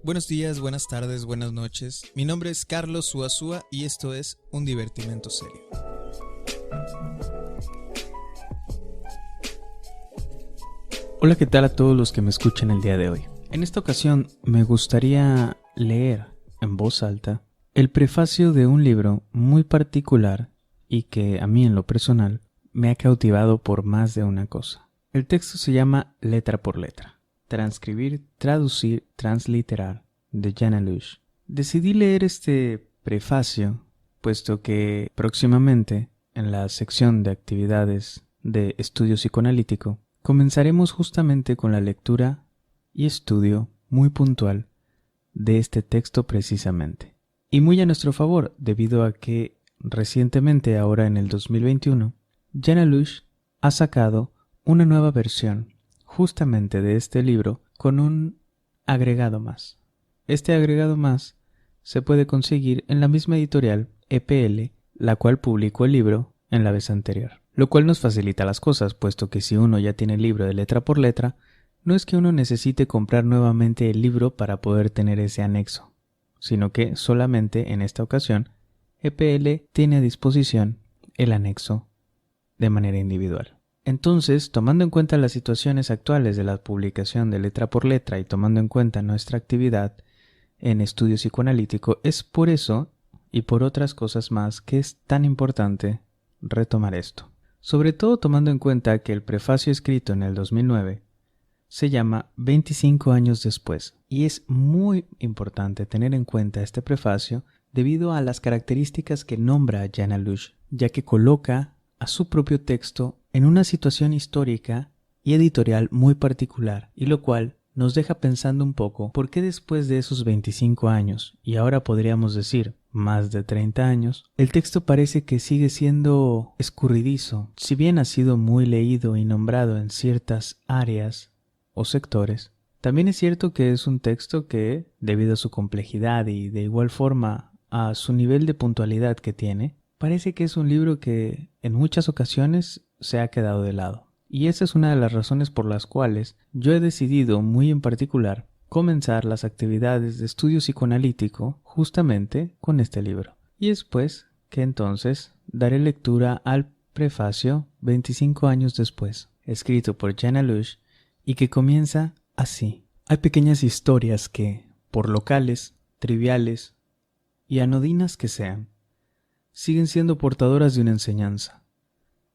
Buenos días, buenas tardes, buenas noches. Mi nombre es Carlos Suazúa y esto es Un Divertimento Serio. Hola, ¿qué tal a todos los que me escuchan el día de hoy? En esta ocasión me gustaría leer en voz alta el prefacio de un libro muy particular y que a mí en lo personal me ha cautivado por más de una cosa. El texto se llama Letra por Letra. Transcribir, traducir, transliterar, de Jana Lush. Decidí leer este prefacio, puesto que próximamente, en la sección de actividades de estudio psicoanalítico, comenzaremos justamente con la lectura y estudio muy puntual de este texto precisamente. Y muy a nuestro favor, debido a que recientemente, ahora en el 2021, Jana Lush ha sacado una nueva versión justamente de este libro con un agregado más. Este agregado más se puede conseguir en la misma editorial EPL, la cual publicó el libro en la vez anterior, lo cual nos facilita las cosas, puesto que si uno ya tiene el libro de letra por letra, no es que uno necesite comprar nuevamente el libro para poder tener ese anexo, sino que solamente en esta ocasión EPL tiene a disposición el anexo de manera individual. Entonces, tomando en cuenta las situaciones actuales de la publicación de letra por letra y tomando en cuenta nuestra actividad en estudio psicoanalítico, es por eso y por otras cosas más que es tan importante retomar esto. Sobre todo tomando en cuenta que el prefacio escrito en el 2009 se llama 25 años después, y es muy importante tener en cuenta este prefacio debido a las características que nombra Jana Lush, ya que coloca a su propio texto en una situación histórica y editorial muy particular, y lo cual nos deja pensando un poco por qué después de esos 25 años, y ahora podríamos decir más de 30 años, el texto parece que sigue siendo escurridizo. Si bien ha sido muy leído y nombrado en ciertas áreas o sectores, también es cierto que es un texto que, debido a su complejidad y de igual forma a su nivel de puntualidad que tiene, parece que es un libro que en muchas ocasiones se ha quedado de lado. Y esa es una de las razones por las cuales yo he decidido muy en particular comenzar las actividades de estudio psicoanalítico justamente con este libro. Y es pues que entonces daré lectura al prefacio 25 años después, escrito por Jana Lush y que comienza así. Hay pequeñas historias que, por locales, triviales y anodinas que sean, siguen siendo portadoras de una enseñanza.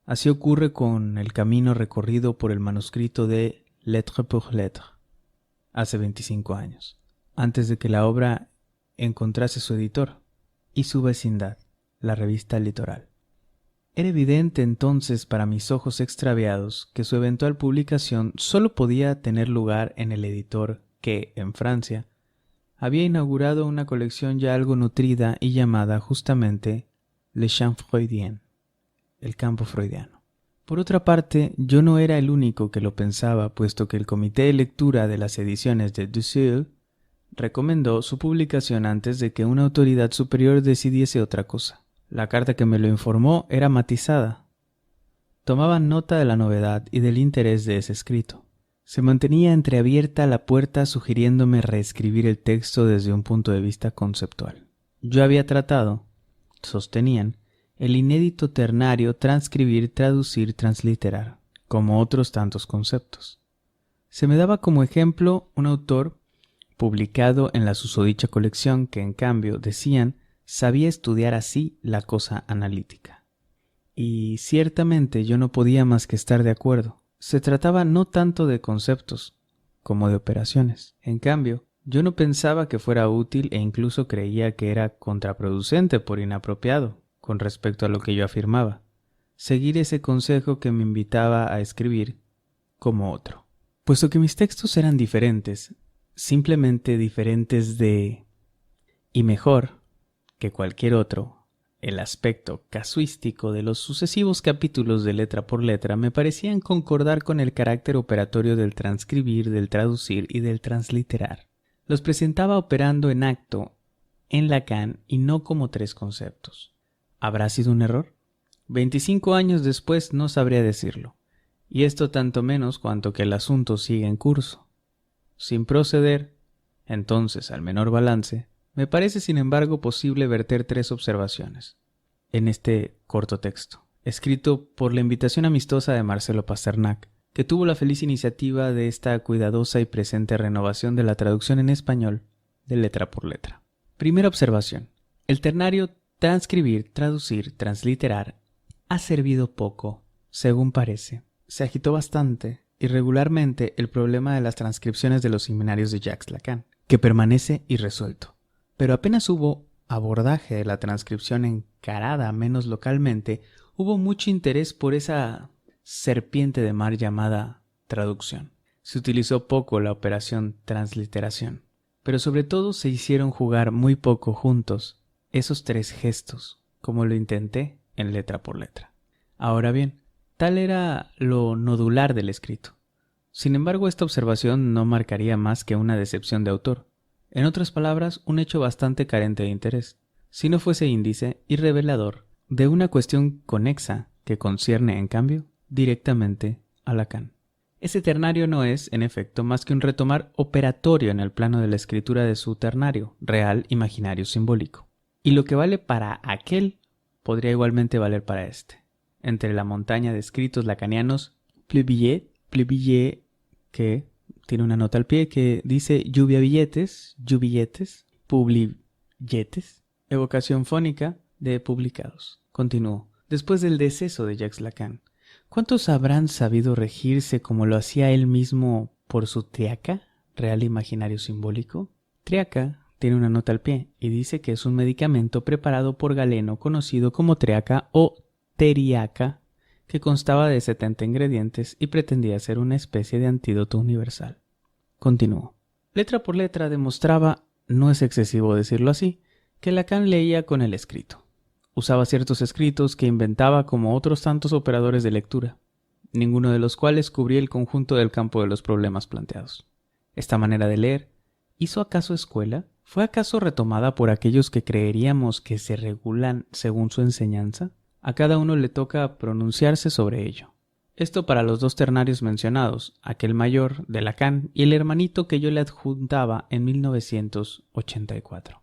Así ocurre con el camino recorrido por el manuscrito de Lettre pour Lettre, hace 25 años, antes de que la obra encontrase su editor y su vecindad, la revista Litoral. Era evidente entonces para mis ojos extraviados que su eventual publicación solo podía tener lugar en el editor que, en Francia, había inaugurado una colección ya algo nutrida y llamada justamente Le Champ Freudien, el campo freudiano. Por otra parte, yo no era el único que lo pensaba, puesto que el comité de lectura de las ediciones de Dussel recomendó su publicación antes de que una autoridad superior decidiese otra cosa. La carta que me lo informó era matizada. Tomaban nota de la novedad y del interés de ese escrito. Se mantenía entreabierta la puerta sugiriéndome reescribir el texto desde un punto de vista conceptual. Yo había tratado, sostenían, el inédito ternario transcribir, traducir, transliterar, como otros tantos conceptos. Se me daba como ejemplo un autor publicado en la susodicha colección que, en cambio, decían, sabía estudiar así la cosa analítica. Y ciertamente yo no podía más que estar de acuerdo. Se trataba no tanto de conceptos como de operaciones. En cambio, yo no pensaba que fuera útil e incluso creía que era contraproducente por inapropiado con respecto a lo que yo afirmaba, seguir ese consejo que me invitaba a escribir como otro. Puesto que mis textos eran diferentes, simplemente diferentes de, y mejor que cualquier otro, el aspecto casuístico de los sucesivos capítulos de letra por letra me parecían concordar con el carácter operatorio del transcribir, del traducir y del transliterar. Los presentaba operando en acto en Lacan y no como tres conceptos. ¿Habrá sido un error? 25 años después no sabría decirlo, y esto tanto menos cuanto que el asunto sigue en curso, sin proceder Entonces, al menor balance, me parece sin embargo posible verter 3 observaciones en este corto texto, escrito por la invitación amistosa de Marcelo Pasternak, que tuvo la feliz iniciativa de esta cuidadosa y presente renovación de la traducción en español de letra por letra. Primera observación. El ternario transcribir, traducir, transliterar ha servido poco, según parece. Se agitó bastante y regularmente el problema de las transcripciones de los seminarios de Jacques Lacan, que permanece irresuelto. Pero apenas hubo abordaje de la transcripción encarada menos localmente, hubo mucho interés por esa serpiente de mar llamada traducción. Se utilizó poco la operación transliteración, pero sobre todo se hicieron jugar muy poco juntos esos 3 gestos, como lo intenté en letra por letra. Ahora bien, tal era lo nodular del escrito. Sin embargo, esta observación no marcaría más que una decepción de autor. En otras palabras, un hecho bastante carente de interés, si no fuese índice y revelador de una cuestión conexa que concierne, en cambio, directamente a Lacan. Ese ternario no es, en efecto, más que un retomar operatorio en el plano de la escritura de su ternario, real, imaginario, simbólico. Y lo que vale para aquel podría igualmente valer para este. Entre la montaña de escritos lacanianos, Plebillet, que tiene una nota al pie que dice lluvia billetes, publibilletes, evocación fónica de publicados. Continúo. Después del deceso de Jacques Lacan, ¿cuántos habrán sabido regirse como lo hacía él mismo por su triaca, real imaginario simbólico? Triaca tiene una nota al pie y dice que es un medicamento preparado por Galeno conocido como triaca o teriaca, que constaba de 70 ingredientes y pretendía ser una especie de antídoto universal. Continúo. Letra por letra demostraba, no es excesivo decirlo así, que Lacan leía con el escrito. Usaba ciertos escritos que inventaba como otros tantos operadores de lectura, ninguno de los cuales cubría el conjunto del campo de los problemas planteados. Esta manera de leer, ¿hizo acaso escuela? ¿Fue acaso retomada por aquellos que creeríamos que se regulan según su enseñanza? A cada uno le toca pronunciarse sobre ello. Esto para los 2 ternarios mencionados, aquel mayor de Lacan y el hermanito que yo le adjuntaba en 1984.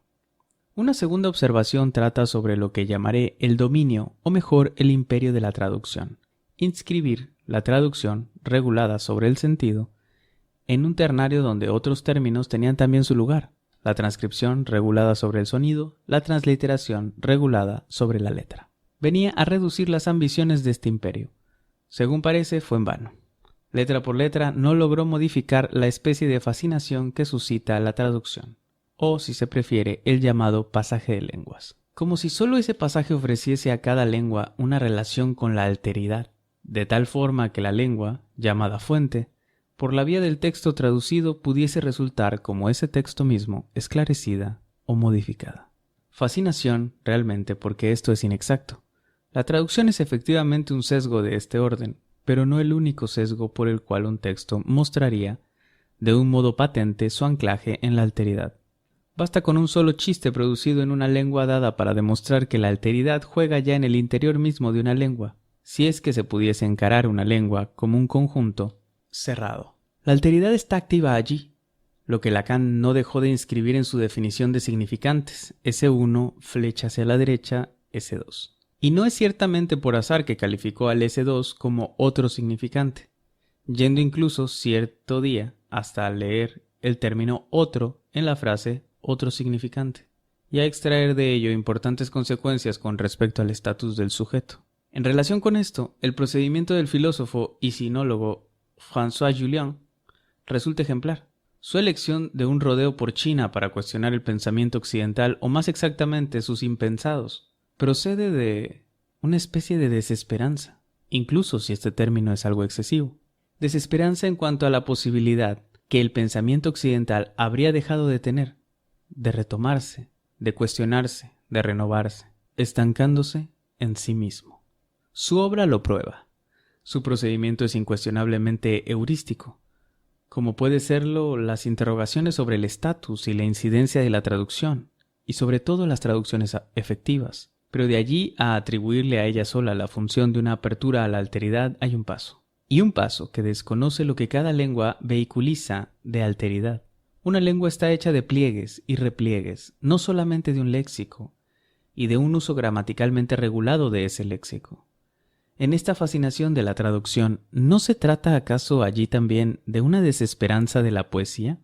Una segunda observación trata sobre lo que llamaré el dominio, o mejor, el imperio de la traducción. Inscribir la traducción, regulada sobre el sentido, en un ternario donde otros términos tenían también su lugar. La transcripción regulada sobre el sonido, la transliteración regulada sobre la letra. Venía a reducir las ambiciones de este imperio. Según parece, fue en vano. Letra por letra no logró modificar la especie de fascinación que suscita la traducción, o, si se prefiere, el llamado pasaje de lenguas. Como si solo ese pasaje ofreciese a cada lengua una relación con la alteridad, de tal forma que la lengua, llamada fuente, por la vía del texto traducido pudiese resultar como ese texto mismo, esclarecida o modificada. Fascinación, realmente, porque esto es inexacto. La traducción es efectivamente un sesgo de este orden, pero no el único sesgo por el cual un texto mostraría, de un modo patente, su anclaje en la alteridad. Basta con un solo chiste producido en una lengua dada para demostrar que la alteridad juega ya en el interior mismo de una lengua, si es que se pudiese encarar una lengua como un conjunto cerrado. La alteridad está activa allí, lo que Lacan no dejó de inscribir en su definición de significantes, S1, flecha hacia la derecha, S2. Y no es ciertamente por azar que calificó al S2 como otro significante, yendo incluso cierto día hasta leer el término otro en la frase otro significante, y a extraer de ello importantes consecuencias con respecto al estatus del sujeto. En relación con esto, el procedimiento del filósofo y sinólogo François Julian resulta ejemplar. Su elección de un rodeo por China para cuestionar el pensamiento occidental, o más exactamente sus impensados, procede de una especie de desesperanza, incluso si este término es algo excesivo. Desesperanza en cuanto a la posibilidad que el pensamiento occidental habría dejado de tener, de retomarse, de cuestionarse, de renovarse, estancándose en sí mismo. Su obra lo prueba. Su procedimiento es incuestionablemente heurístico, como puede serlo las interrogaciones sobre el estatus y la incidencia de la traducción, y sobre todo las traducciones efectivas. Pero de allí a atribuirle a ella sola la función de una apertura a la alteridad hay un paso. Y un paso que desconoce lo que cada lengua vehiculiza de alteridad. Una lengua está hecha de pliegues y repliegues, no solamente de un léxico, y de un uso gramaticalmente regulado de ese léxico. En esta fascinación de la traducción, ¿no se trata acaso allí también de una desesperanza de la poesía,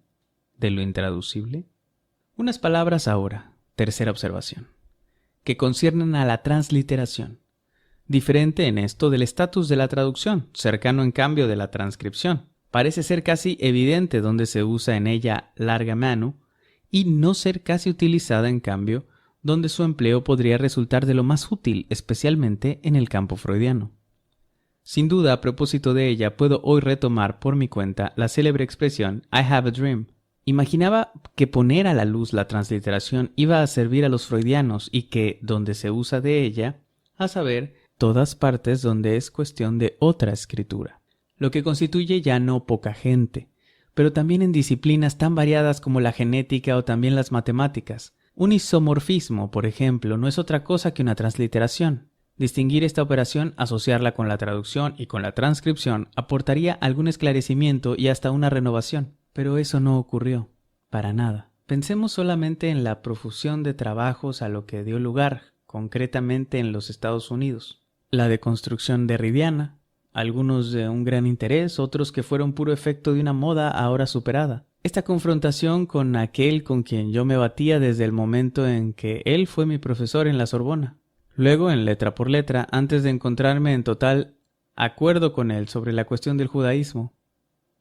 de lo intraducible? Unas palabras ahora, tercera observación, que conciernen a la transliteración, diferente en esto del estatus de la traducción, cercano en cambio de la transcripción. Parece ser casi evidente dónde se usa en ella larga mano y no ser casi utilizada en cambio donde su empleo podría resultar de lo más útil, especialmente en el campo freudiano. Sin duda, a propósito de ella, puedo hoy retomar por mi cuenta la célebre expresión I have a dream. Imaginaba que poner a la luz la transliteración iba a servir a los freudianos y que, donde se usa de ella, a saber, todas partes donde es cuestión de otra escritura, lo que constituye ya no poca gente, pero también en disciplinas tan variadas como la genética o también las matemáticas. Un isomorfismo, por ejemplo, no es otra cosa que una transliteración. Distinguir esta operación, asociarla con la traducción y con la transcripción, aportaría algún esclarecimiento y hasta una renovación. Pero eso no ocurrió, para nada. Pensemos solamente en la profusión de trabajos a lo que dio lugar, concretamente en los Estados Unidos. La deconstrucción derridiana, algunos de un gran interés, otros que fueron puro efecto de una moda ahora superada. Esta confrontación con aquel con quien yo me batía desde el momento en que él fue mi profesor en la Sorbona. Luego, en Letra por Letra, antes de encontrarme en total acuerdo con él sobre la cuestión del judaísmo,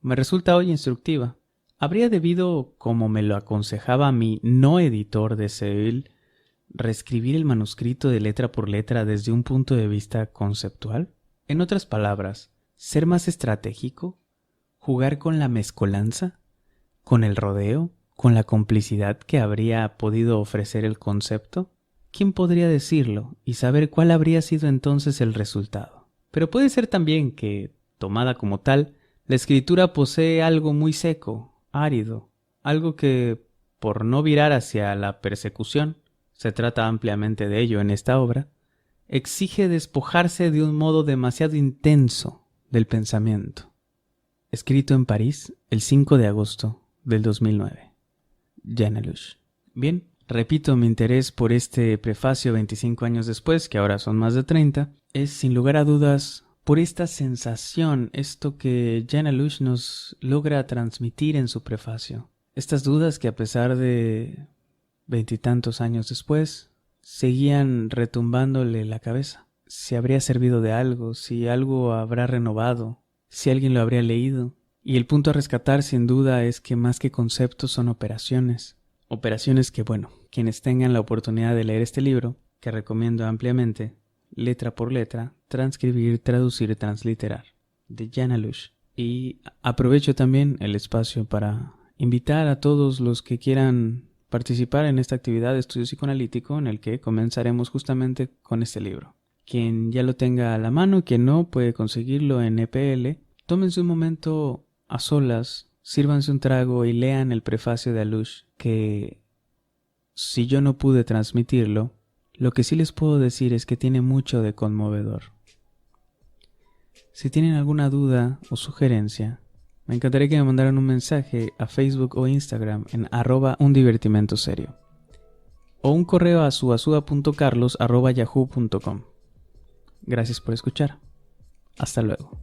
me resulta hoy instructiva. ¿Habría debido, como me lo aconsejaba mi no editor de Seville, reescribir el manuscrito de Letra por Letra desde un punto de vista conceptual? En otras palabras, ¿ser más estratégico? ¿Jugar con la mezcolanza? ¿Con el rodeo? ¿Con la complicidad que habría podido ofrecer el concepto? ¿Quién podría decirlo y saber cuál habría sido entonces el resultado? Pero puede ser también que, tomada como tal, la escritura posee algo muy seco, árido, algo que, por no virar hacia la persecución, se trata ampliamente de ello en esta obra, exige despojarse de un modo demasiado intenso del pensamiento. Escrito en París el 5 de agosto del 2009. Jean Lelouch. Bien, repito, mi interés por este prefacio 25 años después, que ahora son más de 30, es sin lugar a dudas por esta sensación, esto que Jean Lelouch nos logra transmitir en su prefacio. Estas dudas que a pesar de 20 y tantos años después, seguían retumbándole la cabeza. Si habría servido de algo, si algo habrá renovado, si alguien lo habría leído. Y el punto a rescatar sin duda es que más que conceptos son operaciones. Operaciones que, bueno, quienes tengan la oportunidad de leer este libro, que recomiendo ampliamente, Letra por Letra, Transcribir, Traducir, Transliterar, de Jean Lelouch. Y aprovecho también el espacio para invitar a todos los que quieran participar en esta actividad de estudio psicoanalítico en el que comenzaremos justamente con este libro. Quien ya lo tenga a la mano, quien no, puede conseguirlo en EPL. Tómense un momento a solas, sírvanse un trago y lean el prefacio de Lelouch, que si yo no pude transmitirlo, lo que sí les puedo decir es que tiene mucho de conmovedor. Si tienen alguna duda o sugerencia, me encantaría que me mandaran un mensaje a Facebook o Instagram en @undivertimentoserio o un correo a suasua.carlos@yahoo.com. Gracias por escuchar. Hasta luego.